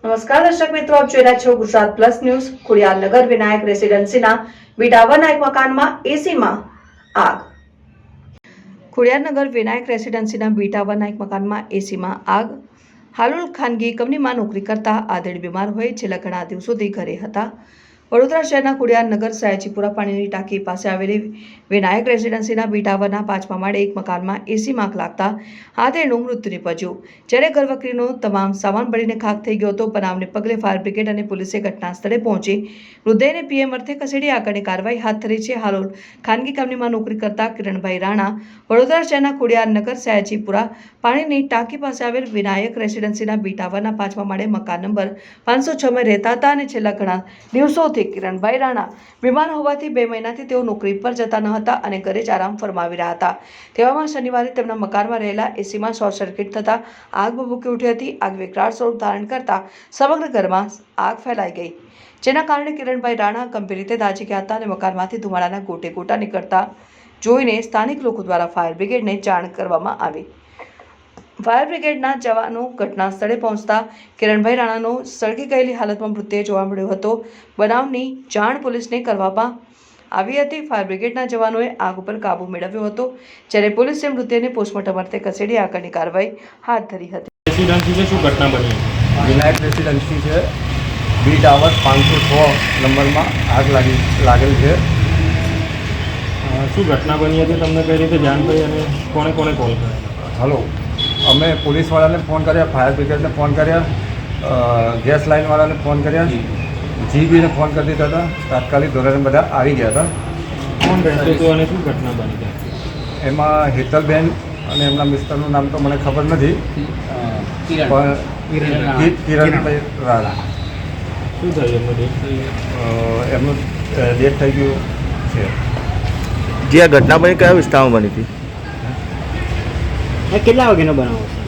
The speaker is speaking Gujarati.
નમસ્કાર દર્શક મિત્રો, આપ જોઈ રહ્યા છો ગુજરાત પ્લસ ન્યૂઝ। ખોડિયારનગર વિનાયક રેસિડેન્સીના બીટાવરના એક મકાનમાં એસીમાં આગ। ખોડિયારનગર વિનાયક રેસિડેન્સીના બીટાવરના એક મકાનમાં એસીમાં આગ। હાલોલ ખાનગી કંપનીમાં નોકરી કરતા આદેડ બીમાર હોય છેલ્લા ઘણા દિવસોથી ઘરે હતા। વડોદરા શહેરના ખોડિયારનગર સયાજીપુરા પાણીની ટાંકી પાસે આવેલી વિનાયક રેસિડેન્સીના બીટાવરના 5મા માળે એક મકાનમાં એસીમાં આગ લાગતા આદેડનું મૃત્યુ નીપજ્યું, જ્યારે ઘરવકરીનો તમામ સામાન બળીને ખાખ થઈ ગયો હતો। બનાવને પગલે ફાયર બ્રિગેડ અને પોલીસે ઘટના સ્થળે પહોંચી મૃતદેહને પીએમ અર્થે ખસેડી આગળની કાર્યવાહી હાથ ધરી છે। હાલોલ ખાનગી કંપનીમાં નોકરી કરતા કિરણભાઈ રાણા વડોદરા શહેરના ખોડિયારનગર સયાજીપુરા પાણીની ટાંકી પાસે આવેલ વિનાયક રેસિડેન્સીના બીટાવરના 5મા માળે મકાન નંબર 506માં રહેતા હતા અને છેલ્લા ઘણા દિવસોથી કિરણભાઈ રાણા બીમાર હોવાથી 2 મહિનાથી તેઓ નોકરી પર જતા ન હતા અને ઘરે જ આરામ ફરમાવી રહ્યા હતા। તેવામાં શનિવારે તેમના મકાનમાં રહેલા એસીમાં શોર્ટ સર્કિટ થતા આગ ભભૂકી ઉઠી હતી। આગ વિકરાળ સ્વરૂપ ધારણ કરતા સમગ્ર ઘરમાં આગ ફેલાઈ ગઈ, જેના કારણે કિરણભાઈ રાણા ગંભીર રીતે દાઝી ગયા હતા અને મકાનમાંથી ધુમાડાના ગોટે ગોટા નીકળતા જોઈને સ્થાનિક લોકો દ્વારા ફાયર બ્રિગેડને જાણ કરવામાં આવી। ફાયર બ્રિગેડના જવાનો ઘટના સ્થળે પહોંચતા કિરણભાઈ રાણાનો સળગી ગયેલી હાલતમાં મૃતદેહ જોવા મળ્યો હતો। બનાવની જાણ પોલીસને કરવામાં આવી હતી। ફાયર બ્રિગેડના જવાનોએ આગ ઉપર કાબુ મેળવ્યો હતો, જ્યારે પોલીસે મૃતદેહને પોસ્ટમોર્ટમ અર્થે ખસેડી આગળની કાર્યવાહી હાથ ધરી હતી। રેસિડેન્સી છે, શું ઘટના બની? વિનાયક રેસિડેન્સી છે, બી ટાવર 506 નંબરમાં આગ લાગેલ છે। શું ઘટના બની હતી, તમને કઈ રીતે જાણ કરી અને કોણે કોલ કર્યો? હલો, અમે પોલીસવાળાને ફોન કર્યા, ફાયર બ્રિગેડને ફોન કર્યા, ગેસ લાઇનવાળાને ફોન કર્યા, જીબીને ફોન કરી દીધા હતા। તાત્કાલિક ધોરણે બધા આવી ગયા હતા। કોણ રહેતું હતું અને શું ઘટના બની હતી? એમાં હેતલબેન અને એમના મિસ્ટરનું નામ તો મને ખબર નથી, પણ કિરણભાઈ રાણા શું થયું એમનું ડેથ? એમનું ડેથ થઈ ગયું છે। જે આ ઘટના બની કયા વિસ્તારમાં બની હતી? કેટલા વાગ્યાનો બનાવો છે?